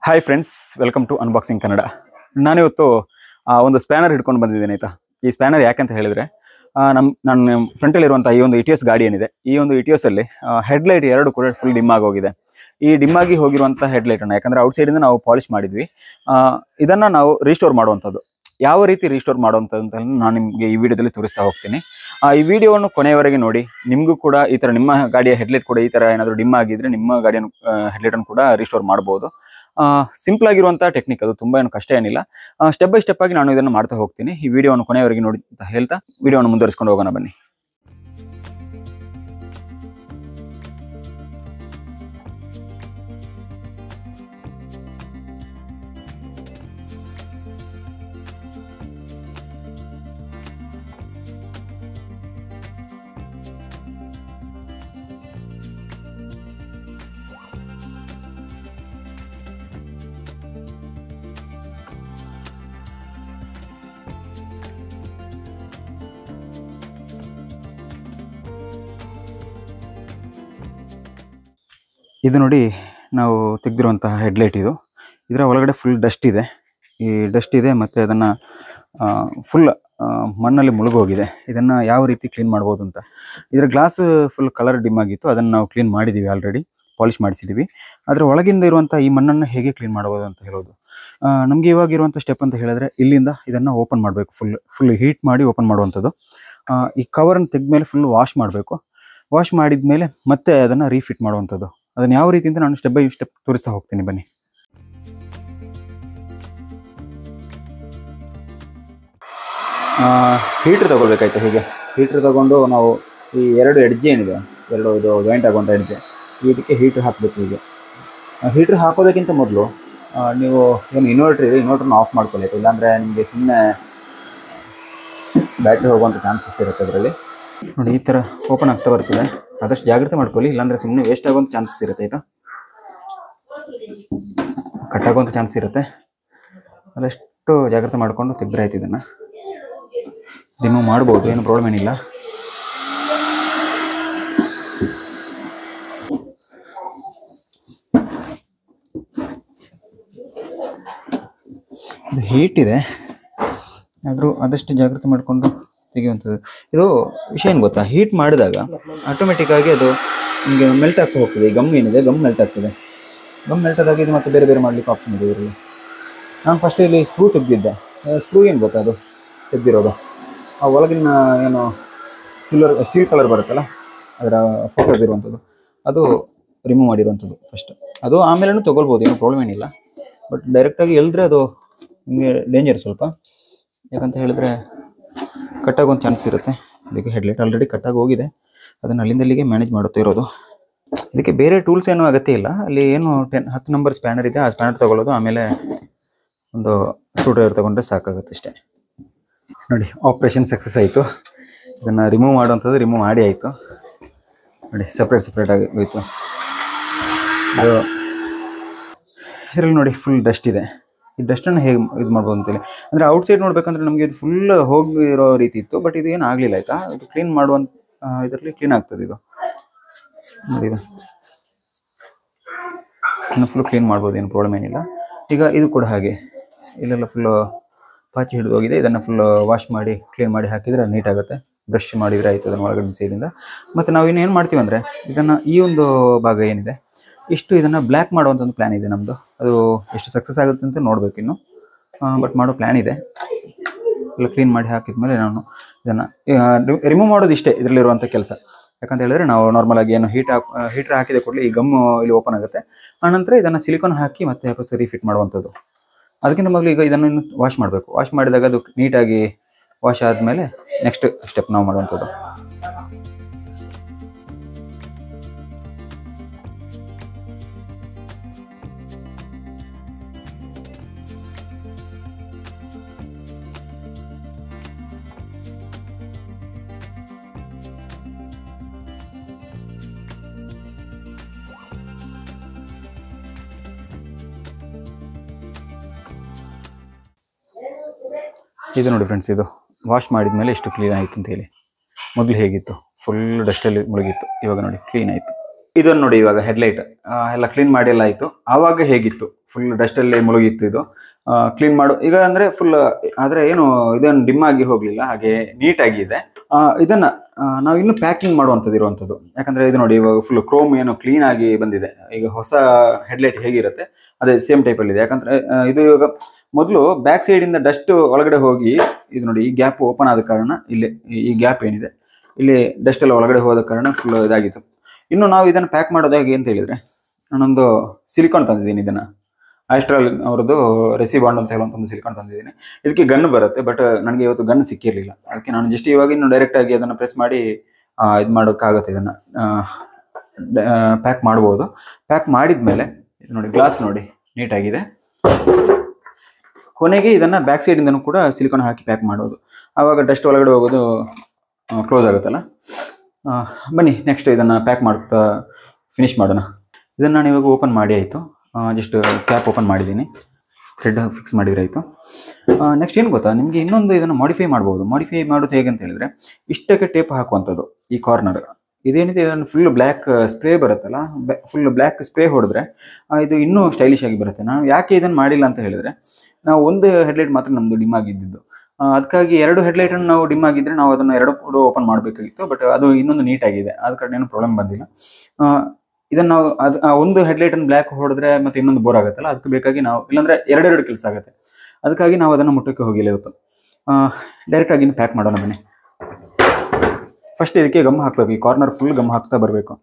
Hi friends, welcome to unboxing Kannada. ನಾನಿವತ್ತು ಒಂದು spanner ಹಿಡ್ಕೊಂಡು ಬಂದಿದ್ದೇನೆ ಆಯಿತಾ. ಈ ಸ್ಪ್ಯಾನರ್ ಯಾಕಂತ ಹೇಳಿದರೆ ನನ್ನ ಫ್ರಂಟಲ್ಲಿರುವಂಥ ಈ ಒಂದು ಇಟಿಯೋಸ್ ಗಾಡಿ ಏನಿದೆ, ಈ ಒಂದು ಇಟಿಯೋಸಲ್ಲಿ ಹೆಡ್ಲೈಟ್ ಎರಡು ಕೂಡ ಫುಲ್ ಡಿಮ್ ಆಗೋಗಿದೆ. ಈ ಡಿಮ್ ಆಗಿ ಹೋಗಿರುವಂಥ ಹೆಡ್ಲೈಟನ್ನು ಯಾಕಂದರೆ ಔಟ್ಸೈಡಿಂದ ನಾವು ಪಾಲಿಷ್ ಮಾಡಿದ್ವಿ. ಇದನ್ನು ನಾವು ರೀಸ್ಟೋರ್ ಮಾಡುವಂಥದ್ದು. ಯಾವ ರೀತಿ ರೀಸ್ಟೋರ್ ಮಾಡುವಂಥದ್ದು ಅಂತ ನಾನು ನಿಮಗೆ ಈ ವಿಡಿಯೋದಲ್ಲಿ ತೋರಿಸ್ತಾ ಹೋಗ್ತೀನಿ. ಈ ವಿಡಿಯೋವನ್ನು ಕೊನೆಯವರೆಗೆ ನೋಡಿ. ನಿಮಗೂ ಕೂಡ ಈ ಥರ ನಿಮ್ಮ ಗಾಡಿಯ ಹೆಡ್ಲೈಟ್ ಕೂಡ ಈ ಥರ ಏನಾದರೂ ಡಿಮ್ ಆಗಿದ್ರೆ ನಿಮ್ಮ ಗಾಡಿಯ ಹೆಡ್ಲೈಟನ್ನು ಕೂಡ ರೀಸ್ಟೋರ್ ಮಾಡ್ಬೋದು. ಸಿಂಪಲ್ ಆಗಿರುವಂಥ ಟೆಕ್ನಿಕ್, ಅದು ತುಂಬ ಏನು ಕಷ್ಟ ಏನಿಲ್ಲ. ಸ್ಟೆಪ್ ಬೈ ಸ್ಟೆಪ್ ಆಗಿ ನಾನು ಇದನ್ನು ಮಾಡ್ತಾ ಹೋಗ್ತೀನಿ. ಈ ವಿಡಿಯೋವನ್ನು ಕೊನೆಯವರೆಗೆ ನೋಡಿ ಅಂತ ಹೇಳ್ತಾ ವಿಡಿಯೋವನ್ನು ಮುಂದುವರಿಸ್ಕೊಂಡು ಹೋಗೋಣ ಬನ್ನಿ. ಇದು ನೋಡಿ, ನಾವು ತೆಗೆದಿರುವಂತಹ ಹೆಡ್ಲೈಟ್ ಇದು. ಇದರ ಒಳಗಡೆ ಫುಲ್ ಡಸ್ಟ್ ಇದೆ. ಈ ಡಸ್ಟ್ ಇದೆ ಮತ್ತು ಅದನ್ನು ಫುಲ್ ಮಣ್ಣಲ್ಲಿ ಮುಳುಗೋಗಿದೆ. ಇದನ್ನು ಯಾವ ರೀತಿ ಕ್ಲೀನ್ ಮಾಡ್ಬೋದು ಅಂತ. ಇದರ ಗ್ಲಾಸ್ ಫುಲ್ ಕಲರ್ ಡಿಮ್ ಆಗಿತ್ತು, ಅದನ್ನು ನಾವು ಕ್ಲೀನ್ ಮಾಡಿದ್ದೀವಿ, ಆಲ್ರೆಡಿ ಪಾಲಿಷ್ ಮಾಡಿಸಿದ್ದೀವಿ. ಅದರ ಒಳಗಿಂದ ಇರುವಂಥ ಈ ಮಣ್ಣನ್ನು ಹೇಗೆ ಕ್ಲೀನ್ ಮಾಡ್ಬೋದು ಅಂತ ಹೇಳೋದು. ನಮಗೆ ಇವಾಗಿರುವಂಥ ಸ್ಟೆಪ್ ಅಂತ ಹೇಳಿದ್ರೆ, ಇಲ್ಲಿಂದ ಇದನ್ನು ಓಪನ್ ಮಾಡಬೇಕು. ಫುಲ್ ಹೀಟ್ ಮಾಡಿ ಓಪನ್ ಮಾಡುವಂಥದ್ದು. ಈ ಕವರನ್ನು ತೆಗೆದ್ಮೇಲೆ ಫುಲ್ ವಾಶ್ ಮಾಡಬೇಕು. ವಾಶ್ ಮಾಡಿದ ಮೇಲೆ ಮತ್ತೆ ಅದನ್ನು ರೀಫಿಟ್ ಮಾಡುವಂಥದ್ದು. ಅದನ್ನು ಯಾವ ರೀತಿ ಅಂತ ನಾನು ಸ್ಟೆಪ್ ಬೈ ಸ್ಟೆಪ್ ತೋರಿಸ್ತಾ ಹೋಗ್ತೀನಿ ಬನ್ನಿ. ಹೀಟ್ರ್ ತೊಗೊಳ್ಬೇಕಾಯ್ತು. ಹೀಗೆ ಹೀಟ್ರ್ ತೊಗೊಂಡು ನಾವು ಈ ಎರಡು ಎಡ್ಜ್ ಏನಿದೆ, ಎರಡು ಇದು ಜಾಯಿಂಟ್ ಆಗುವಂಥ ಎಡ್ಜ್, ಇದಕ್ಕೆ ಹೀಟ್ರ್ ಹಾಕಬೇಕು. ಹೀಗೆ ಹೀಟ್ರ್ ಹಾಕೋದಕ್ಕಿಂತ ಮೊದಲು ನೀವು ಏನು ಇನ್ವರ್ಟ್ರ್ ಇದೆ, ಇನ್ವರ್ಟ್ರನ್ನ ಆಫ್ ಮಾಡ್ಕೊಳ್ಳಿ. ಇಲ್ಲಾಂದರೆ ನಿಮಗೆ ಸುಮ್ಮನೆ ಬ್ಯಾಟ್ರಿ ಹೋಗುವಂಥ ಚಾನ್ಸಸ್ ಇರುತ್ತೆ ಅದರಲ್ಲಿ. ನೋಡಿ, ಈ ಥರ ಓಪನ್ ಆಗ್ತಾ ಬರ್ತದೆ. ಆದಷ್ಟು ಜಾಗ್ರತೆ ಮಾಡ್ಕೊಳ್ಳಿ, ಇಲ್ಲಾಂದರೆ ಸುಮ್ಮನೆ ವೇಸ್ಟ್ ಆಗುವಂಥ ಚಾನ್ಸಸ್ ಇರುತ್ತೆ. ಆಯಿತಾ, ಕಟ್ಟಾಗುವಂಥ ಚಾನ್ಸ್ ಇರುತ್ತೆ. ಅದಷ್ಟು ಜಾಗ್ರತೆ ಮಾಡಿಕೊಂಡು ತೆಗೆದ್ರೆ ಆಯ್ತು. ಇದನ್ನು ರಿಮೂವ್ ಮಾಡ್ಬೋದು, ಏನು ಪ್ರಾಬ್ಲಮ್ ಏನಿಲ್ಲ. ಇದು ಹೀಟ್ ಇದೆ, ಆದರೂ ಆದಷ್ಟು ಜಾಗ್ರತೆ ಮಾಡಿಕೊಂಡು ತೆಗೆಯುವಂಥದ್ದು. ಇದು ವಿಷಯ ಏನು ಗೊತ್ತಾ, ಹೀಟ್ ಮಾಡಿದಾಗ ಆಟೋಮೆಟಿಕ್ಕಾಗಿ ಅದು ನಿಮಗೆ ಮೆಲ್ಟ್ ಆಗ್ತಾ ಹೋಗ್ತದೆ. ಈ ಗಮ್ ಏನಿದೆ, ಗಮ್ ಮೆಲ್ಟ್ ಆಗ್ತದೆ. ಗಮ್ ಮೆಲ್ಟ್ ಆದಾಗ ಇದು ಮತ್ತೆ ಬೇರೆ ಬೇರೆ ಮಾಡಲಿಕ್ಕೆ ಆಪ್ಷನ್ ಇದೆ ಇದರಲ್ಲಿ. ನಾನು ಫಸ್ಟ್ ಇಲ್ಲಿ ಸ್ಕ್ರೂ ತೆಗೆದಿದ್ದೆ. ಸ್ಕ್ರೂ ಏನು ಗೊತ್ತಾ, ಅದು ತೆಗೆದಿರೋದು ಆ ಒಳಗಿನ ಏನು ಸ್ಟೀಲ್ ಕಲರ್ ಬರುತ್ತಲ್ಲ, ಅದರ ಫೋಕಸ್ ಇರುವಂಥದ್ದು, ಅದು ರಿಮೂವ್ ಮಾಡಿರುವಂಥದ್ದು ಫಸ್ಟ್. ಅದು ಆಮೇಲೆ ತೊಗೊಳ್ಬೋದು, ಏನು ಪ್ರಾಬ್ಲಮ್ ಏನಿಲ್ಲ. ಬಟ್ ಡೈರೆಕ್ಟಾಗಿ ಎಳೆದ್ರೆ ಅದು ನಿಮಗೆ ಡೇಂಜರ್ ಸ್ವಲ್ಪ. ಯಾಕಂತ ಹೇಳಿದ್ರೆ ಕಟ್ಟಾಗುವಂಥ ಚಾನ್ಸ್ ಇರುತ್ತೆ. ಅದಕ್ಕೆ ಹೆಡ್ಲೈಟ್ ಆಲ್ರೆಡಿ ಕಟ್ಟಾಗಿ ಹೋಗಿದೆ, ಅದನ್ನು ಅಲ್ಲಿಂದಲ್ಲಿಗೆ ಮ್ಯಾನೇಜ್ ಮಾಡುತ್ತಾ ಇರೋದು. ಇದಕ್ಕೆ ಬೇರೆ ಟೂಲ್ಸ್ ಏನೂ ಅಗತ್ಯ ಇಲ್ಲ. ಅಲ್ಲಿ ಏನು 10 ನಂಬರ್ ಸ್ಪ್ಯಾನರ್ ಇದೆ, ಆ ಸ್ಪ್ಯಾನರ್ ತೊಗೊಳ್ಳೋದು, ಆಮೇಲೆ ಒಂದು ಸ್ಕ್ರೂ ಡ್ರೈವರ್ ತೊಗೊಂಡ್ರೆ ಸಾಕಾಗುತ್ತೆ ಅಷ್ಟೇ. ನೋಡಿ, ಆಪ್ರೇಷನ್ ಸಕ್ಸಸ್ ಆಯಿತು. ಇದನ್ನು ರಿಮೂವ್ ಮಾಡುವಂಥದ್ದು ರಿಮೂವ್ ಮಾಡಿ ಆಯಿತು. ನೋಡಿ, ಸಪ್ರೇಟಾಗಿ ಹೋಯಿತು. ಅದು ಇದರಲ್ಲಿ ನೋಡಿ ಫುಲ್ ಡಸ್ಟ್ ಇದೆ. ಈ ಡಸ್ಟನ್ನು ಹೇಗೆ ಇದು ಮಾಡ್ಬೋದು ಅಂತೇಳಿ, ಅಂದರೆ ಔಟ್ಸೈಡ್ ನೋಡ್ಬೇಕಂದ್ರೆ ನಮಗೆ ಇದು ಫುಲ್ ಹೋಗಿರೋ ರೀತಿ ಇತ್ತು. ಬಟ್ ಇದು ಏನು ಆಗಲಿಲ್ಲ. ಆಯಿತಾ, ಇದು ಕ್ಲೀನ್ ಮಾಡುವಂಥ ಇದರಲ್ಲಿ ಕ್ಲೀನ್ ಆಗ್ತದೆ. ಇದು ನೋಡಿ, ಇನ್ನು ಫುಲ್ ಕ್ಲೀನ್ ಮಾಡ್ಬೋದು, ಏನು ಪ್ರಾಬ್ಲಮ್ ಏನಿಲ್ಲ. ಈಗ ಇದು ಕೂಡ ಹಾಗೆ, ಇಲ್ಲೆಲ್ಲ ಫುಲ್ಲು ಪಾಚಿ ಹಿಡಿದು ಹೋಗಿದೆ. ಇದನ್ನು ಫುಲ್ ವಾಶ್ ಮಾಡಿ ಕ್ಲೀನ್ ಮಾಡಿ ಹಾಕಿದರೆ ನೀಟಾಗುತ್ತೆ. ಬ್ರಷ್ ಮಾಡಿದರೆ ಆಯಿತು ಅದನ್ನು ಒಳಗಡೆ ಸೈಡಿಂದ. ಮತ್ತು ನಾವು ಇನ್ನೇನು ಮಾಡ್ತೀವಿ ಅಂದರೆ, ಇದನ್ನು ಈ ಒಂದು ಭಾಗ ಏನಿದೆ ಇಷ್ಟು, ಇದನ್ನು ಬ್ಲ್ಯಾಕ್ ಮಾಡುವಂಥ ಒಂದು ಪ್ಲ್ಯಾನ್ ಇದೆ ನಮ್ಮದು. ಅದು ಎಷ್ಟು ಸಕ್ಸಸ್ ಆಗುತ್ತೆ ಅಂತ ನೋಡಬೇಕು ಇನ್ನು. ಬಟ್ ಮಾಡೋ ಪ್ಲ್ಯಾನ್ ಇದೆ. ಎಲ್ಲ ಕ್ಲೀನ್ ಮಾಡಿ ಹಾಕಿದ್ಮೇಲೆ ನಾನು ಇದನ್ನು ರಿಮೂವ್ ಮಾಡೋದು ಇಷ್ಟೇ ಇದರಲ್ಲಿರುವಂಥ ಕೆಲಸ. ಯಾಕಂತ ಹೇಳಿದ್ರೆ, ನಾವು ನಾರ್ಮಲಾಗಿ ಏನು ಹೀಟ್ರ್ ಹಾಕಿದ ಕೂಡಲೇ ಈ ಗಮ್ಮು ಇಲ್ಲಿ ಓಪನ್ ಆಗುತ್ತೆ. ಆನಂತರ ಇದನ್ನು ಸಿಲಿಕಾನ್ ಹಾಕಿ ಮತ್ತೆ ವಾಪಸ್ ರೀಫಿಟ್ ಮಾಡುವಂಥದ್ದು. ಅದಕ್ಕಿಂತ ಮೊದಲು ಈಗ ಇದನ್ನು ಇನ್ನು ವಾಶ್ ಮಾಡಬೇಕು. ವಾಶ್ ಮಾಡಿದಾಗ ಅದು ನೀಟಾಗಿ ವಾಶ್ ಆದಮೇಲೆ ನೆಕ್ಸ್ಟ್ ಸ್ಟೆಪ್ ನಾವು ಮಾಡುವಂಥದ್ದು. ಇದು ನೋಡಿ ಫ್ರೆಂಡ್ಸ್, ಇದು ವಾಶ್ ಮಾಡಿದ ಮೇಲೆ ಎಷ್ಟು ಕ್ಲೀನ್ ಆಯಿತು ಅಂತ ಹೇಳಿ. ಮೊದಲು ಹೇಗಿತ್ತು, ಫುಲ್ ಡಸ್ಟಲ್ಲಿ ಮುಳುಗಿತ್ತು. ಇವಾಗ ನೋಡಿ ಕ್ಲೀನ್ ಆಯಿತು. ಇದನ್ನು ನೋಡಿ, ಇವಾಗ ಹೆಡ್ಲೈಟ್ ಎಲ್ಲ ಕ್ಲೀನ್ ಮಾಡಿ ಎಲ್ಲ ಆಯಿತು. ಆವಾಗ ಹೇಗಿತ್ತು, ಫುಲ್ ಡಸ್ಟಲ್ಲಿ ಮುಳುಗಿತ್ತು ಇದು. ಕ್ಲೀನ್ ಮಾಡು ಈಗ ಅಂದರೆ ಫುಲ್, ಆದರೆ ಏನು ಇದನ್ನು ಡಿಮ್ ಆಗಿ ಹೋಗಲಿಲ್ಲ, ಹಾಗೆ ನೀಟಾಗಿ ಇದೆ. ಇದನ್ನು ನಾವು ಇನ್ನೂ ಪ್ಯಾಕಿಂಗ್ ಮಾಡುವಂಥದ್ದು ಇರುವಂಥದ್ದು. ಯಾಕಂದರೆ ಇದು ನೋಡಿ ಇವಾಗ ಫುಲ್ ಕ್ರೋಮ್ ಏನು ಕ್ಲೀನ್ ಆಗಿ ಬಂದಿದೆ. ಈಗ ಹೊಸ ಹೆಡ್ಲೈಟ್ ಹೇಗಿರುತ್ತೆ ಅದೇ ಸೇಮ್ ಟೈಪಲ್ಲಿದೆ. ಯಾಕಂದರೆ ಇದು ಇವಾಗ ಮೊದಲು ಬ್ಯಾಕ್ ಸೈಡಿಂದ ಡಸ್ಟ್ ಒಳಗಡೆ ಹೋಗಿ ಇದು ನೋಡಿ ಈ ಗ್ಯಾಪ್ ಓಪನ್ ಆದ ಕಾರಣ ಇಲ್ಲಿ ಈ ಗ್ಯಾಪ್ ಏನಿದೆ ಇಲ್ಲಿ ಡಸ್ಟ್ ಎಲ್ಲ ಒಳಗಡೆ ಹೋದ ಕಾರಣ ಫುಲ್ ಇದಾಗಿತ್ತು. ಇನ್ನು ನಾವು ಇದನ್ನು ಪ್ಯಾಕ್ ಮಾಡೋದು ಹೇಗೆ ಅಂತ ಹೇಳಿದರೆ, ನಾನೊಂದು ಸಿಲಿಕಾನ್ ತಂದಿದ್ದೀನಿ. ಇದನ್ನು ಆಸ್ಟ್ರಲ್ ಅವ್ರದ್ದು ರೆಸಿಬಾಂಡ್ ಅಂತ ಹೇಳುವಂಥ ಒಂದು ಸಿಲಿಕಾನ್ ತಂದಿದ್ದೀನಿ. ಇದಕ್ಕೆ ಗನ್ ಬರುತ್ತೆ, ಬಟ್ ನನಗೆ ಇವತ್ತು ಗನ್ ಸಿಕ್ಕಿರಲಿಲ್ಲ. ಅದಕ್ಕೆ ನಾನು ಜಸ್ಟ್ ಇವಾಗ ಇನ್ನು ಡೈರೆಕ್ಟಾಗಿ ಅದನ್ನು ಪ್ರೆಸ್ ಮಾಡಿ ಇದು ಮಾಡೋಕ್ಕಾಗುತ್ತೆ. ಇದನ್ನು ಪ್ಯಾಕ್ ಮಾಡ್ಬೋದು. ಪ್ಯಾಕ್ ಮಾಡಿದ ಮೇಲೆ ಇದು ನೋಡಿ ಗ್ಲಾಸ್ ನೋಡಿ ನೀಟಾಗಿದೆ. ಕೊನೆಗೆ ಇದನ್ನು ಬ್ಯಾಕ್ ಸೈಡಿಂದನೂ ಕೂಡ ಸಿಲಿಕಾನ್ ಹಾಕಿ ಪ್ಯಾಕ್ ಮಾಡೋದು. ಆವಾಗ ಡಸ್ಟ್ ಒಳಗಡೆ ಹೋಗೋದು ಕ್ಲೋಸ್ ಆಗುತ್ತಲ್ಲ. ಬನ್ನಿ ನೆಕ್ಸ್ಟ್ ಇದನ್ನು ಪ್ಯಾಕ್ ಮಾಡ್ತಾ ಫಿನಿಶ್ ಮಾಡೋಣ. ಇದನ್ನು ನಾನು ಇವಾಗ ಓಪನ್ ಮಾಡಿ ಆಯಿತು. ಜಸ್ಟ್ ಕ್ಯಾಪ್ ಓಪನ್ ಮಾಡಿದ್ದೀನಿ, ಥ್ರೆಡ್ ಫಿಕ್ಸ್ ಮಾಡಿದ್ರೆ ಆಯಿತು. ನೆಕ್ಸ್ಟ್ ಏನು ಗೊತ್ತಾ, ನಿಮಗೆ ಇನ್ನೊಂದು ಇದನ್ನು ಮಾಡಿಫೈ ಮಾಡ್ಬೋದು. ಮಾಡಿಫೈ ಮಾಡೋದು ಹೇಗೆ ಅಂತ ಹೇಳಿದರೆ, ಇಷ್ಟಕ್ಕೆ ಟೇಪ್ ಹಾಕುವಂಥದ್ದು. ಈ ಕಾರ್ನರ್ ಇದೇನಿದೆ ಇದನ್ನು ಫುಲ್ ಬ್ಲ್ಯಾಕ್ ಸ್ಪ್ರೇ ಬರುತ್ತಲ್ಲ, ಫುಲ್ ಬ್ಲ್ಯಾಕ್ ಸ್ಪ್ರೇ ಹೊಡೆದ್ರೆ ಇದು ಇನ್ನೂ ಸ್ಟೈಲಿಶ್ ಆಗಿ ಬರುತ್ತೆ. ನಾನು ಯಾಕೆ ಇದನ್ನು ಮಾಡಿಲ್ಲ ಅಂತ ಹೇಳಿದರೆ, ನಾವು ಒಂದು ಹೆಡ್ಲೈಟ್ ಮಾತ್ರ ನಮ್ಮದು ಡಿಮ್ ಆಗಿದ್ದು. ಅದಕ್ಕಾಗಿ 2 ಹೆಡ್ಲೈಟನ್ನು ನಾವು ಡಿಮ್ ಆಗಿದ್ದರೆ ನಾವು ಅದನ್ನು 2 ಕೂಡ ಓಪನ್ ಮಾಡಬೇಕಾಗಿತ್ತು. ಬಟ್ ಅದು ಇನ್ನೊಂದು ನೀಟಾಗಿದೆ, ಆದ ಕಾರಣ ಏನು ಪ್ರಾಬ್ಲಮ್ ಬಂದಿಲ್ಲ. ಇದನ್ನು ನಾವು ಒಂದು ಹೆಡ್ಲೈಟನ್ನು ಬ್ಲ್ಯಾಕ್ ಹೊಡೆದ್ರೆ ಮತ್ತೆ ಇನ್ನೊಂದು ಬೋರ್ ಆಗುತ್ತಲ್ಲ, ಅದಕ್ಕೆ ಬೇಕಾಗಿ ನಾವು ಇಲ್ಲಾಂದರೆ 2 ಕೆಲಸ ಆಗುತ್ತೆ. ಅದಕ್ಕಾಗಿ ನಾವು ಅದನ್ನು ಮುಟ್ಟಕ್ಕೆ ಹೋಗಿಲ್ಲ ಇವತ್ತು. ಡೈರೆಕ್ಟಾಗಿ ಪ್ಯಾಕ್ ಮಾಡೋಣ ಬನ್ನಿ. ಫಸ್ಟ್ ಇದಕ್ಕೆ ಗಮ್ ಹಾಕಬೇಕು. ಈ ಕಾರ್ನರ್ ಫುಲ್ ಗಮ್ ಹಾಕ್ತಾ ಬರಬೇಕು.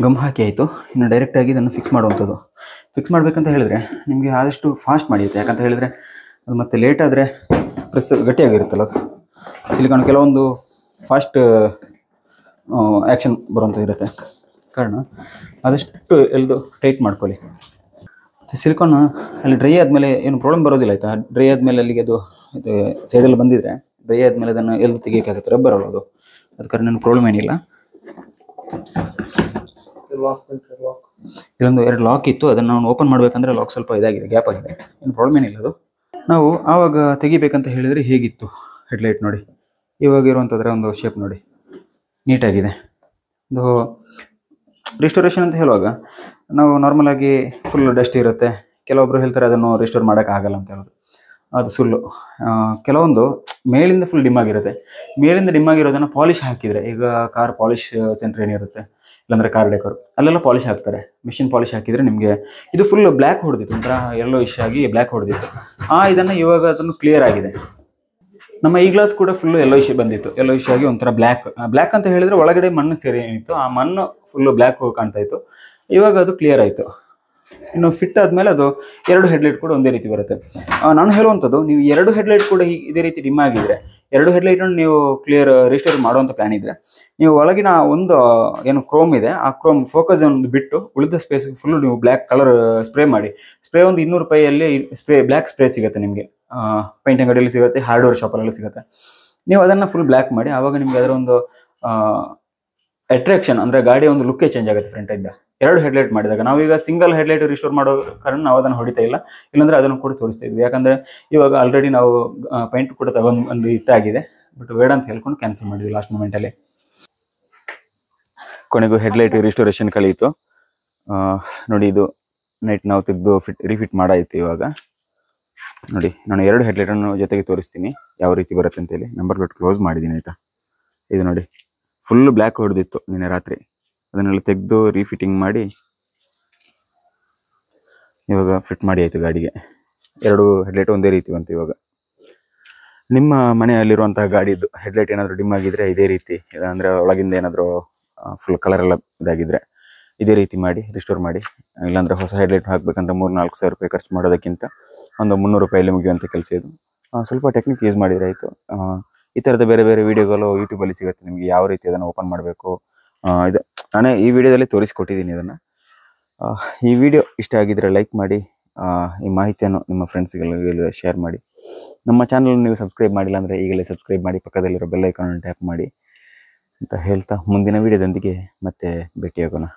ಗಮ್ ಹಾಕಿ ಆಯಿತು. ಇನ್ನು ಡೈರೆಕ್ಟಾಗಿ ಇದನ್ನು ಫಿಕ್ಸ್ ಮಾಡುವಂಥದ್ದು. ಫಿಕ್ಸ್ ಮಾಡಬೇಕಂತ ಹೇಳಿದರೆ ನಿಮಗೆ ಆದಷ್ಟು ಫಾಸ್ಟ್ ಮಾಡಿರುತ್ತೆ. ಯಾಕಂತ ಹೇಳಿದರೆ ಅದು ಮತ್ತೆ ಲೇಟ್ ಆದರೆ ಪ್ರೆಸ್ ಗಟ್ಟಿಯಾಗಿರುತ್ತಲ್ಲ ಅದು ಸಿಲಿಕಾನ್, ಕೆಲವೊಂದು ಫಾಸ್ಟ್ ಆ್ಯಕ್ಷನ್ ಬರುವಂಥದ್ದು ಇರುತ್ತೆ. ಕಾರಣ ಆದಷ್ಟು ಎಳೆದು ಟೈಟ್ ಮಾಡ್ಕೊಳ್ಳಿ. ಸಿಲಿಕಾನ್ ಅಲ್ಲಿ ಡ್ರೈ ಆದಮೇಲೆ ಏನು ಪ್ರಾಬ್ಲಮ್ ಬರೋದಿಲ್ಲ ಆಯಿತಾ. ಡ್ರೈ ಆದಮೇಲೆ ಅಲ್ಲಿಗೆ ಅದು ಇದು ಸೈಡಲ್ಲಿ ಬಂದಿದ್ದರೆ ಡ್ರೈ ಆದಮೇಲೆ ಅದನ್ನು ಎಳೆದು ತೆಗಿಯೋಕ್ಕಾಗುತ್ತೆ. ರಬ್ಬರ್ ಅಲ್ಲ ಅದು, ಅದ ಕಾರಣ ಏನು ಪ್ರಾಬ್ಲಮ್ ಏನಿಲ್ಲ. ಇಲ್ಲೊಂದು 2 ಲಾಕ್ ಇತ್ತು, ಅದನ್ನು ನಾವು ಓಪನ್ ಮಾಡಬೇಕಂದ್ರೆ ಲಾಕ್ ಸ್ವಲ್ಪ ಇದಾಗಿದೆ, ಗ್ಯಾಪ್ ಆಗಿದೆ. ಏನು ಪ್ರಾಬ್ಲಮ್ ಏನಿಲ್ಲ ಅದು. ನಾವು ಆವಾಗ ತೆಗಿಬೇಕಂತ ಹೇಳಿದರೆ ಹೇಗಿತ್ತು ಹೆಡ್ಲೈಟ್ ನೋಡಿ, ಇವಾಗ ಇರುವಂಥದ್ರ ಒಂದು ಶೇಪ್ ನೋಡಿ ನೀಟಾಗಿದೆ. ಒಂದು ರಿಸ್ಟೋರೇಷನ್ ಅಂತ ಹೇಳುವಾಗ ನಾವು ನಾರ್ಮಲಾಗಿ ಫುಲ್ ಡಸ್ಟ್ ಇರುತ್ತೆ. ಕೆಲವೊಬ್ಬರು ಹೇಳ್ತಾರೆ ಅದನ್ನು ರಿಸ್ಟೋರ್ ಮಾಡೋಕ್ಕಾಗಲ್ಲ ಅಂತ ಹೇಳೋದು, ಅದು ಸುಳ್ಳು. ಕೆಲವೊಂದು ಮೇಲಿಂದ ಫುಲ್ ಡಿಮ್ ಆಗಿರುತ್ತೆ. ಮೇಲಿಂದ ಡಿಮ್ ಆಗಿರೋದನ್ನು ಪಾಲಿಶ್ ಹಾಕಿದರೆ, ಈಗ ಕಾರ್ ಪಾಲಿಶ್ ಸೆಂಟರ್ ಏನಿರುತ್ತೆ ಇಲ್ಲಾಂದರೆ ಕಾರ್ ಡೆಕೋರ್ ಅಲ್ಲೆಲ್ಲ ಪಾಲಿಶ್ ಹಾಕ್ತಾರೆ. ಮಿಷಿನ್ ಪಾಲಿಶ್ ಹಾಕಿದರೆ ನಿಮಗೆ ಇದು ಫುಲ್ ಬ್ಲ್ಯಾಕ್ ಹೊಡೆದಿತ್ತು, ಒಂಥರ ಎಲ್ಲೋ ಇಶ್ ಆಗಿ ಬ್ಲ್ಯಾಕ್ ಹೊಡೆದಿತ್ತು. ಇದನ್ನು ಇವಾಗ ಅದನ್ನು ಕ್ಲಿಯರ್ ಆಗಿದೆ. ನಮ್ಮ ಈ ಗ್ಲಾಸ್ ಕೂಡ ಫುಲ್ಲು ಎಲ್ಲೋ ಇಶ್ ಬಂದಿತ್ತು, ಎಲ್ಲೋ ಇಶ್ ಆಗಿ ಒಂಥರ ಬ್ಲ್ಯಾಕ್ ಅಂತ ಹೇಳಿದರೆ ಒಳಗಡೆ ಮಣ್ಣು ಸೇರಿ ಏನಿತ್ತು ಆ ಮಣ್ಣು ಫುಲ್ಲು ಬ್ಲ್ಯಾಕ್ ಕಾಣ್ತಾ ಇತ್ತು. ಇವಾಗ ಅದು ಕ್ಲಿಯರ್ ಆಯಿತು. ಇನ್ನು ಫಿಟ್ ಆದಮೇಲೆ ಅದು 2 ಹೆಡ್ಲೈಟ್ ಕೂಡ ಒಂದೇ ರೀತಿ ಬರುತ್ತೆ. ನಾನು ಹೇಳುವಂಥದ್ದು, ನೀವು 2 ಹೆಡ್ಲೈಟ್ ಕೂಡ ಇದೇ ರೀತಿ ಡಿಮ್ ಆಗಿದ್ರೆ, 2 ಹೆಡ್ಲೈಟನ್ನು ನೀವು ಕ್ಲಿಯರ್ ರಿಸ್ಟೋರ್ ಮಾಡುವಂಥ ಪ್ಲ್ಯಾನ್ ಇದ್ದರೆ, ನೀವು ಒಳಗಿನ ಒಂದು ಏನು ಕ್ರೋಮ್ ಇದೆ ಆ ಕ್ರೋಮ್ ಫೋಕಸ್ ಒಂದು ಬಿಟ್ಟು ಉಳಿದ ಸ್ಪೇಸ್ಗೆ ಫುಲ್ಲು ನೀವು ಬ್ಲ್ಯಾಕ್ ಕಲರ್ ಸ್ಪ್ರೇ ಮಾಡಿ. ಸ್ಪ್ರೇ ಒಂದು 200 ರೂಪಾಯಿಯಲ್ಲಿ ಬ್ಲ್ಯಾಕ್ ಸ್ಪ್ರೇ ಸಿಗುತ್ತೆ ನಿಮಗೆ. ಪೇಂಟ್ ಅಂಗಡಿಯಲ್ಲಿ ಸಿಗುತ್ತೆ, ಹಾರ್ಡ್ವೇರ್ ಶಾಪಲ್ಲೆಲ್ಲ ಸಿಗುತ್ತೆ. ನೀವು ಅದನ್ನು ಫುಲ್ ಬ್ಲ್ಯಾಕ್ ಮಾಡಿ, ಆವಾಗ ನಿಮಗೆ ಅದರ ಒಂದು ಅಟ್ರಾಕ್ಷನ್ ಅಂದರೆ ಗಾಡಿಯ ಒಂದು ಲುಕ್ಕೇ ಚೇಂಜ್ ಆಗುತ್ತೆ ಫ್ರಂಟಿಂದ. 2 ಹೆಡ್ಲೈಟ್ ಮಾಡಿದಾಗ. ನಾವೀಗ ಸಿಂಗಲ್ ಹೆಡ್ಲೈಟ್ ರಿಸ್ಟೋರ್ ಮಾಡೋ ಕಾರಣ ನಾವು ಅದನ್ನು ಹೊಡಿತಾ ಇಲ್ಲ, ಇಲ್ಲಾಂದರೆ ಅದನ್ನು ಕೂಡ ತೋರಿಸ್ತಾ ಇದ್ವಿ. ಯಾಕಂದರೆ ಇವಾಗ ಆಲ್ರೆಡಿ ನಾವು ಪೇಂಟ್ ಕೂಡ ತಗೊಂಡು ಇಟ್ಟಾಗಿದೆ, ಬಟ್ ಬೇಡ ಅಂತ ಹೇಳ್ಕೊಂಡು ಕ್ಯಾನ್ಸಲ್ ಮಾಡಿದ್ವಿ ಲಾಸ್ಟ್ ಮೂಮೆಂಟಲ್ಲಿ. ಕೊನೆಗೂ ಹೆಡ್ಲೈಟ್ ರಿಸ್ಟೋರೇಷನ್ ಕಳೀತು. ನೋಡಿ ಇದು ನೈಟ್ ನಾವು ತೆಗೆದು ರೀಫಿಟ್ ಮಾಡಾಯಿತು. ಇವಾಗ ನೋಡಿ ನಾನು 2 ಹೆಡ್ಲೈಟನ್ನು ಜೊತೆಗೆ ತೋರಿಸ್ತೀನಿ ಯಾವ ರೀತಿ ಬರುತ್ತೆ ಅಂತೇಳಿ. ನಂಬರ್ ಪ್ಲೇಟ್ ಕ್ಲೋಸ್ ಮಾಡಿದ್ದೀನಿ ಆಯಿತಾ. ಇದು ನೋಡಿ ಫುಲ್ ಬ್ಲ್ಯಾಕ್ ಹೊಡೆದಿತ್ತು ನಿನ್ನೆ ರಾತ್ರಿ, ಅದನ್ನೆಲ್ಲ ತೆಗೆದು ರೀಫಿಟ್ಟಿಂಗ್ ಮಾಡಿ ಇವಾಗ ಫಿಟ್ ಮಾಡಿ ಆಯಿತು ಗಾಡಿಗೆ. 2 ಹೆಡ್ಲೈಟ್ ಒಂದೇ ರೀತಿ ಬಂತು. ಇವಾಗ ನಿಮ್ಮ ಮನೆಯಲ್ಲಿರುವಂತಹ ಗಾಡಿದು ಹೆಡ್ಲೈಟ್ ಏನಾದರೂ ಡಿಮ್ ಆಗಿದ್ರೆ ಇದೇ ರೀತಿ, ಅಂದರೆ ಒಳಗಿಂದ ಏನಾದರೂ ಫುಲ್ ಕಲರ್ ಎಲ್ಲ ಇದಾಗಿದ್ದರೆ ಇದೇ ರೀತಿ ಮಾಡಿ ರಿಸ್ಟೋರ್ ಮಾಡಿ. ಇಲ್ಲಾಂದರೆ ಹೊಸ ಹೆಡ್ಲೈಟ್ ಹಾಕಬೇಕಂದ್ರೆ 3-4 ಸಾವಿರ ರೂಪಾಯಿ ಖರ್ಚು ಮಾಡೋದಕ್ಕಿಂತ ಒಂದು 300 ರೂಪಾಯಲ್ಲಿ ಮುಗಿಯುವಂಥ ಕೆಲಸ ಇದು. ಸ್ವಲ್ಪ ಟೆಕ್ನಿಕ್ ಯೂಸ್ ಮಾಡಿದರೆ ಆಯಿತು. ಈ ಥರದ ಬೇರೆ ಬೇರೆ ವೀಡಿಯೋಗಳು ಯೂಟ್ಯೂಬಲ್ಲಿ ಸಿಗುತ್ತೆ ನಿಮಗೆ, ಯಾವ ರೀತಿ ಅದನ್ನು ಓಪನ್ ಮಾಡಬೇಕು. ಇದು ನಾನೇ ಈ ವಿಡಿಯೋದಲ್ಲಿ ತೋರಿಸಿಕೊಟ್ಟಿದ್ದೀನಿ ಇದನ್ನು. ಈ ವಿಡಿಯೋ ಇಷ್ಟ ಆಗಿದ್ದರೆ ಲೈಕ್ ಮಾಡಿ, ಈ ಮಾಹಿತಿಯನ್ನು ನಿಮ್ಮ ಫ್ರೆಂಡ್ಸ್ಗಳಿಗೆ ಶೇರ್ ಮಾಡಿ. ನಮ್ಮ ಚಾನಲ್ ನೀವು ಸಬ್ಸ್ಕ್ರೈಬ್ ಮಾಡಿಲ್ಲ ಅಂದರೆ ಈಗಲೇ ಸಬ್ಸ್ಕ್ರೈಬ್ ಮಾಡಿ, ಪಕ್ಕದಲ್ಲಿರೋ ಬೆಲ್ ಐಕಾನ್ ಟ್ಯಾಪ್ ಮಾಡಿ ಅಂತ ಹೇಳ್ತಾ ಮುಂದಿನ ವಿಡಿಯೋದೊಂದಿಗೆ ಮತ್ತೆ ಭೇಟಿಯಾಗೋಣ.